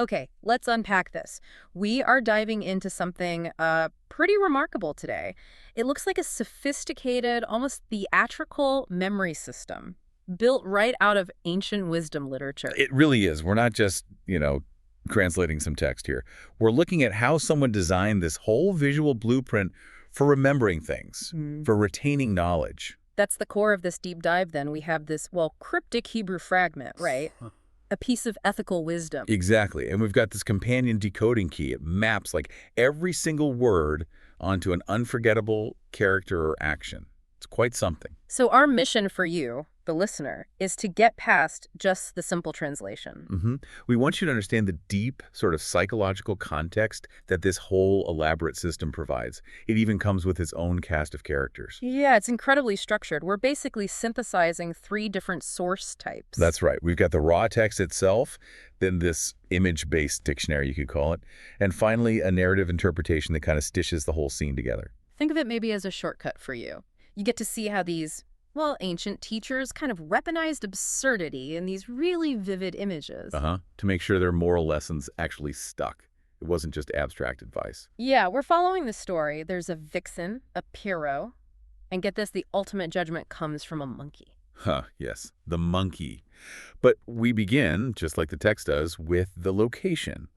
Okay, let's unpack this. We are diving into something pretty remarkable today. It looks like a sophisticated, almost theatrical memory system built right out of ancient wisdom literature. It really is. We're not just, translating some text here. We're looking at how someone designed this whole visual blueprint for remembering things, Hmm. for retaining knowledge. That's the core of this deep dive, then. We have this, well, cryptic Hebrew fragment, right? A piece of ethical wisdom. Exactly. And we've got this companion decoding key. It maps like every single word onto an unforgettable character or action. It's quite something. So our mission for you, the listener, is to get past just the simple translation. We want you to understand the deep sort of psychological context that this whole elaborate system provides. It even comes with its own cast of characters. Yeah, it's incredibly structured. We're basically synthesizing three different source types. That's right. We've got the raw text itself, then this image-based dictionary, you could call it, and finally a narrative interpretation that kind of stitches the whole scene together. Think of it maybe as a shortcut for you. You get to see how these, well, ancient teachers kind of weaponized absurdity in these really vivid images. To make sure their moral lessons actually stuck. It wasn't just abstract advice. Yeah, we're following the story. There's a vixen, a Pyrrho, and get this, the ultimate judgment comes from a monkey. Yes, the monkey. But we begin, just like the text does, with the location.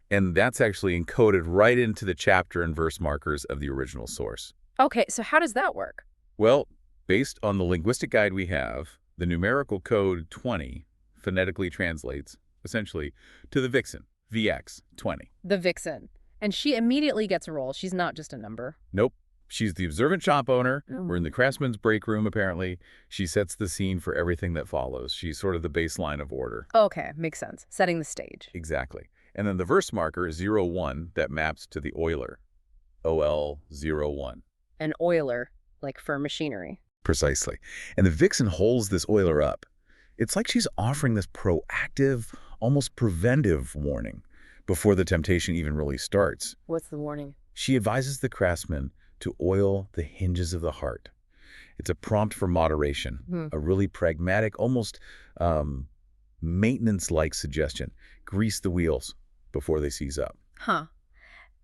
And that's actually encoded right into the chapter and verse markers of the original source. Okay, so how does that work? Well, based on the linguistic guide we have, the numerical code 20 phonetically translates, essentially, to the vixen, VX 20. The vixen. And she immediately gets a role. She's not just a number. Nope. She's the observant shop owner. Oh. We're in the craftsman's break room, apparently. She sets the scene for everything that follows. She's sort of the baseline of order. Okay, makes sense. Setting the stage. Exactly. And then the verse marker is 01 that maps to the Euler, OL01. An oiler, like for machinery. Precisely. And the vixen holds this Euler up. It's like she's offering this proactive, almost preventive warning before the temptation even really starts. What's the warning? She advises the craftsman to oil the hinges of the heart. It's a prompt for moderation, a really pragmatic, almost maintenance-like suggestion. Grease the wheels before they seize up. Huh.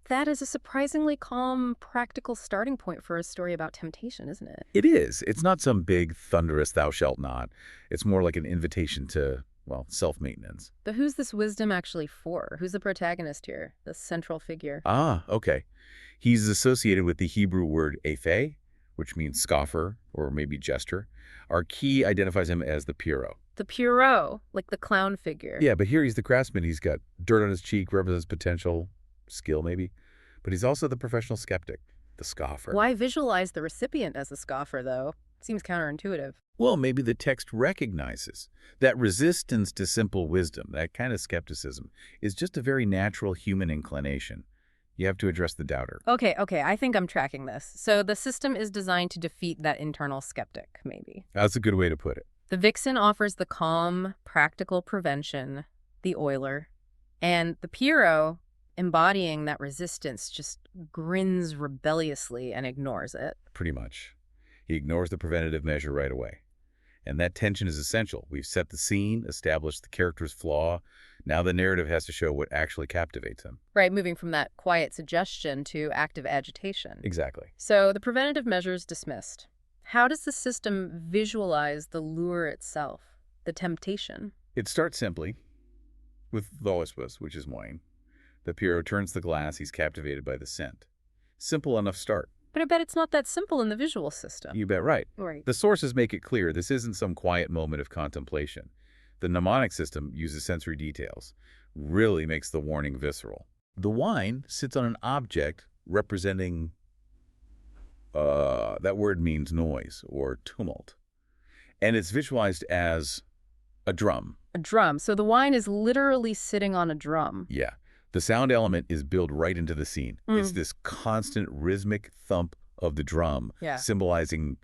That is a surprisingly calm, practical starting point for a story about temptation, isn't it? It is. It's not some big, thunderous thou shalt not. It's more like an invitation to, well, self-maintenance. But who's this wisdom actually for? Who's the protagonist here? The central figure? Okay. He's associated with the Hebrew word epheh, which means scoffer or maybe jester. Our key identifies him as the Pyrrho. The Pyrrho, like the clown figure. Yeah, but here he's the craftsman. He's got dirt on his cheek, represents potential skill maybe. But he's also the professional skeptic, the scoffer. Why visualize the recipient as a scoffer, though? Seems counterintuitive. Well, maybe the text recognizes that resistance to simple wisdom, that kind of skepticism, is just a very natural human inclination. You have to address the doubter. Okay, I think I'm tracking this. So the system is designed to defeat that internal skeptic, maybe. That's a good way to put it. The vixen offers the calm, practical prevention, the oiler, and the Pyrrho, embodying that resistance, just grins rebelliously and ignores it. Pretty much. He ignores the preventative measure right away. And that tension is essential. We've set the scene, established the character's flaw. Now the narrative has to show what actually captivates him. Right, moving from that quiet suggestion to active agitation. Exactly. So the preventative measures dismissed. How does the system visualize the lure itself, the temptation? It starts simply with Loisbus, which is wine. The Pyrrho turns the glass. He's captivated by the scent. Simple enough start. But I bet it's not that simple in the visual system. You bet right. Right. The sources make it clear this isn't some quiet moment of contemplation. The mnemonic system uses sensory details, really makes the warning visceral. The wine sits on an object representing, that word means noise or tumult. And it's visualized as a drum. A drum. So the wine is literally sitting on a drum. Yeah. The sound element is built right into the scene. It's this constant rhythmic thump of the drum, symbolizing,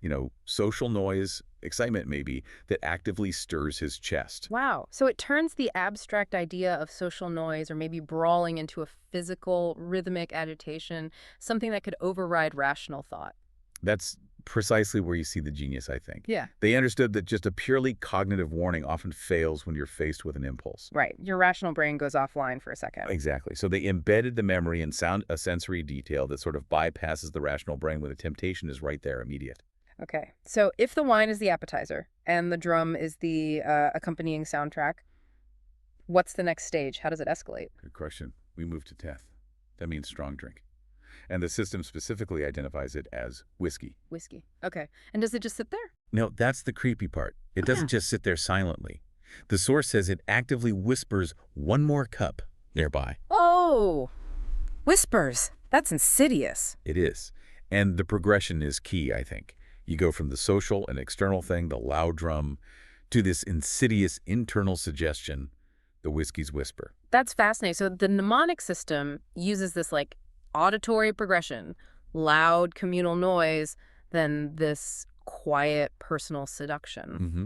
social noise, excitement maybe, that actively stirs his chest. Wow. So it turns the abstract idea of social noise or maybe brawling into a physical, rhythmic agitation, something that could override rational thought. That's precisely where you see the genius, I think. Yeah. They understood that just a purely cognitive warning often fails when you're faced with an impulse. Right. Your rational brain goes offline for a second. Exactly. So they embedded the memory and sound a sensory detail that sort of bypasses the rational brain when the temptation is right there, immediate. Okay. So if the wine is the appetizer and the drum is the accompanying soundtrack, what's the next stage? How does it escalate? Good question. We move to Teth. That means strong drink. And the system specifically identifies it as whiskey. Whiskey. Okay. And does it just sit there? No, that's the creepy part. It doesn't just sit there silently. The source says it actively whispers one more cup nearby. Oh, whispers. That's insidious. It is. And the progression is key, I think. You go from the social and external thing, the loud drum, to this insidious internal suggestion, the whiskey's whisper. That's fascinating. So the mnemonic system uses this like auditory progression, loud communal noise, then this quiet personal seduction. Mm-hmm.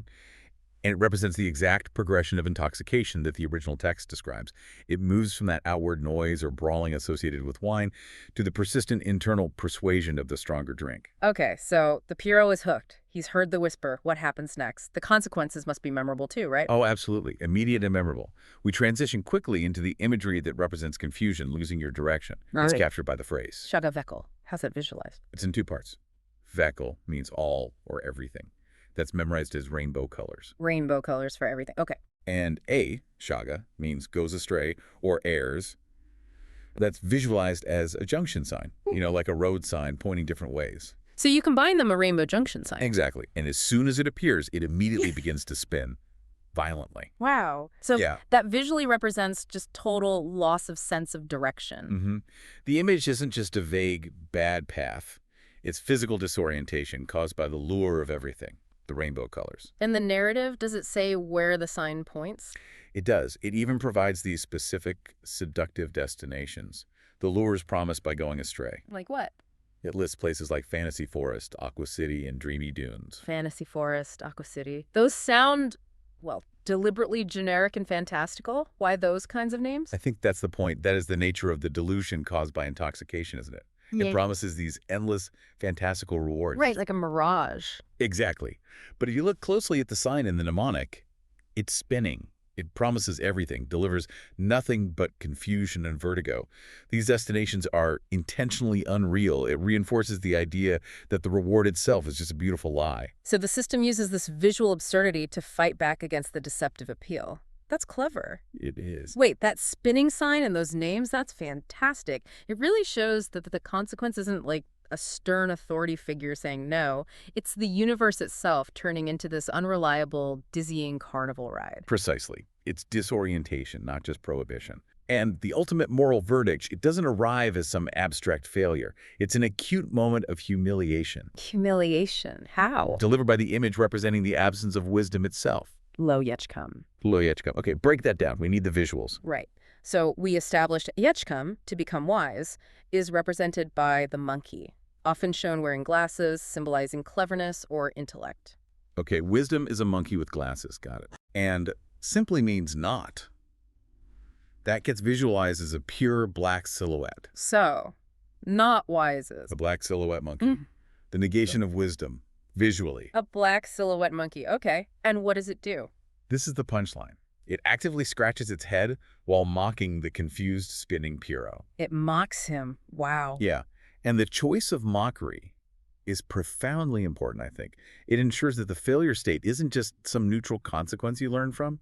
And it represents the exact progression of intoxication that the original text describes. It moves from that outward noise or brawling associated with wine to the persistent internal persuasion of the stronger drink. Okay, so the Pierrot is hooked. He's heard the whisper. What happens next? The consequences must be memorable too, right? Oh, absolutely. Immediate and memorable. We transition quickly into the imagery that represents confusion, losing your direction. It's captured by the phrase. Shaga Vekel. How's that visualized? It's in two parts. Vekel means all or everything. That's memorized as rainbow colors. Rainbow colors for everything. Okay. And shaga, means goes astray or errs. That's visualized as a junction sign, like a road sign pointing different ways. So you combine them a rainbow junction sign. Exactly. And as soon as it appears, it immediately begins to spin violently. Wow. So yeah. That visually represents just total loss of sense of direction. Mm-hmm. The image isn't just a vague bad path. It's physical disorientation caused by the lure of everything. The rainbow colors. In the narrative, does it say where the sign points? It does. It even provides these specific seductive destinations. The lures promised by going astray. Like what? It lists places like Fantasy Forest, Aqua City, and Dreamy Dunes. Fantasy Forest, Aqua City. Those sound, well, deliberately generic and fantastical. Why those kinds of names? I think that's the point. That is the nature of the delusion caused by intoxication, isn't it? Yeah. It promises these endless, fantastical rewards. Right, like a mirage. Exactly. But if you look closely at the sign in the mnemonic, it's spinning. It promises everything, delivers nothing but confusion and vertigo. These destinations are intentionally unreal. It reinforces the idea that the reward itself is just a beautiful lie. So the system uses this visual absurdity to fight back against the deceptive appeal. That's clever. It is. Wait, that spinning sign and those names, that's fantastic. It really shows that the consequence isn't like a stern authority figure saying no. It's the universe itself turning into this unreliable, dizzying carnival ride. Precisely. It's disorientation, not just prohibition. And the ultimate moral verdict, it doesn't arrive as some abstract failure. It's an acute moment of humiliation. Humiliation? How? Delivered by the image representing the absence of wisdom itself. Lo Yechkum. Lo Yechkum. Okay, break that down. We need the visuals. Right. So we established Yechkum, to become wise, is represented by the monkey, often shown wearing glasses, symbolizing cleverness or intellect. Okay, wisdom is a monkey with glasses. Got it. And simply means not. That gets visualized as a pure black silhouette. So, not wises. A black silhouette monkey. The negation of wisdom. Visually. A black silhouette monkey. Okay. And what does it do? This is the punchline. It actively scratches its head while mocking the confused spinning Pierrot. It mocks him. Wow. Yeah. And the choice of mockery is profoundly important, I think. It ensures that the failure state isn't just some neutral consequence you learn from.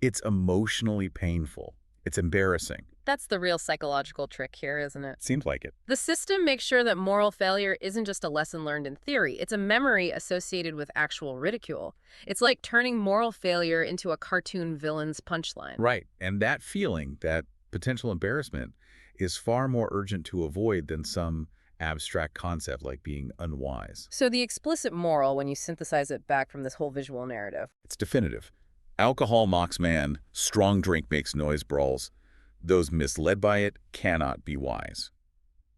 It's emotionally painful. It's embarrassing. That's the real psychological trick here, isn't it? Seems like it. The system makes sure that moral failure isn't just a lesson learned in theory. It's a memory associated with actual ridicule. It's like turning moral failure into a cartoon villain's punchline. Right. And that feeling, that potential embarrassment, is far more urgent to avoid than some abstract concept like being unwise. So the explicit moral, when you synthesize it back from this whole visual narrative, it's definitive. Alcohol mocks man, strong drink makes noise brawls. Those misled by it cannot be wise.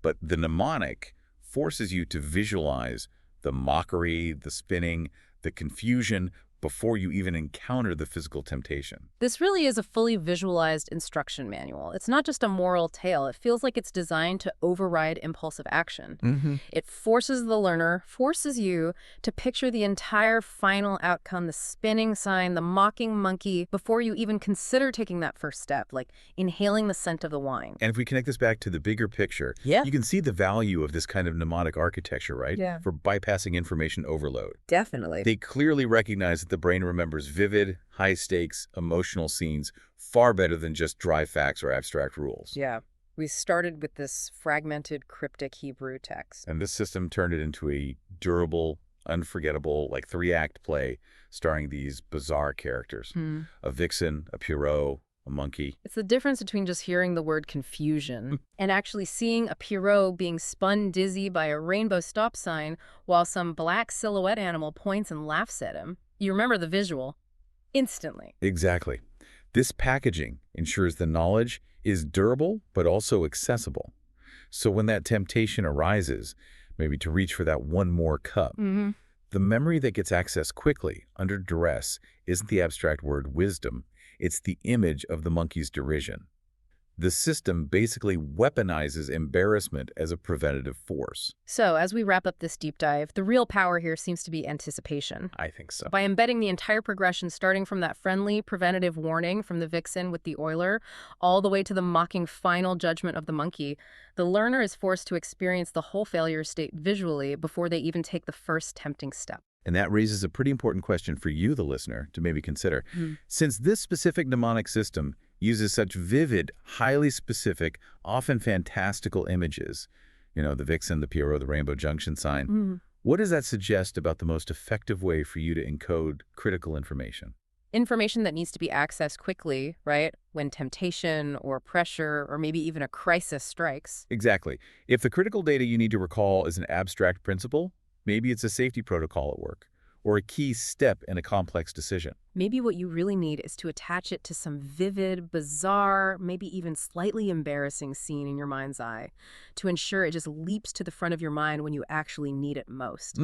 But the mnemonic forces you to visualize the mockery, the spinning, the confusion before you even encounter the physical temptation. This really is a fully visualized instruction manual. It's not just a moral tale. It feels like it's designed to override impulsive action. It forces the learner, forces you to picture the entire final outcome, the spinning sign, the mocking monkey, before you even consider taking that first step, like inhaling the scent of the wine. And if we connect this back to the bigger picture, you can see the value of this kind of mnemonic architecture, right? Yeah. For bypassing information overload. Definitely. They clearly recognize that the brain remembers vivid, high-stakes, emotional scenes far better than just dry facts or abstract rules. Yeah. We started with this fragmented, cryptic Hebrew text. And this system turned it into a durable, unforgettable, like 3-act play starring these bizarre characters. A vixen, a Pierrot, a monkey. It's the difference between just hearing the word confusion and actually seeing a Pierrot being spun dizzy by a rainbow stop sign while some black silhouette animal points and laughs at him. You remember the visual instantly. Exactly. This packaging ensures the knowledge is durable but also accessible. So when that temptation arises, maybe to reach for that one more cup, the memory that gets accessed quickly, under duress, isn't the abstract word wisdom. It's the image of the monkey's derision. The system basically weaponizes embarrassment as a preventative force. So, as we wrap up this deep dive, the real power here seems to be anticipation. I think so. By embedding the entire progression, starting from that friendly preventative warning from the vixen with the oiler, all the way to the mocking final judgment of the monkey, the learner is forced to experience the whole failure state visually before they even take the first tempting step. And that raises a pretty important question for you, the listener, to maybe consider. Since this specific mnemonic system uses such vivid, highly specific, often fantastical images, the vixen, the Pierrot, the rainbow junction sign, what does that suggest about the most effective way for you to encode critical information? Information that needs to be accessed quickly, right? When temptation or pressure or maybe even a crisis strikes. Exactly. If the critical data you need to recall is an abstract principle, maybe it's a safety protocol at work, or a key step in a complex decision. Maybe what you really need is to attach it to some vivid, bizarre, maybe even slightly embarrassing scene in your mind's eye to ensure it just leaps to the front of your mind when you actually need it most.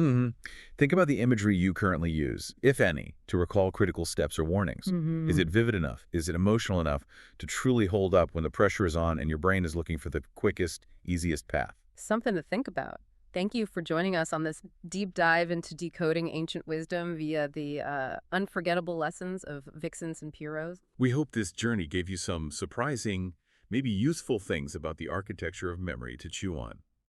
Think about the imagery you currently use, if any, to recall critical steps or warnings. Is it vivid enough? Is it emotional enough to truly hold up when the pressure is on and your brain is looking for the quickest, easiest path? Something to think about. Thank you for joining us on this deep dive into decoding ancient wisdom via the unforgettable lessons of vixens and Pierrots. We hope this journey gave you some surprising, maybe useful things about the architecture of memory to chew on.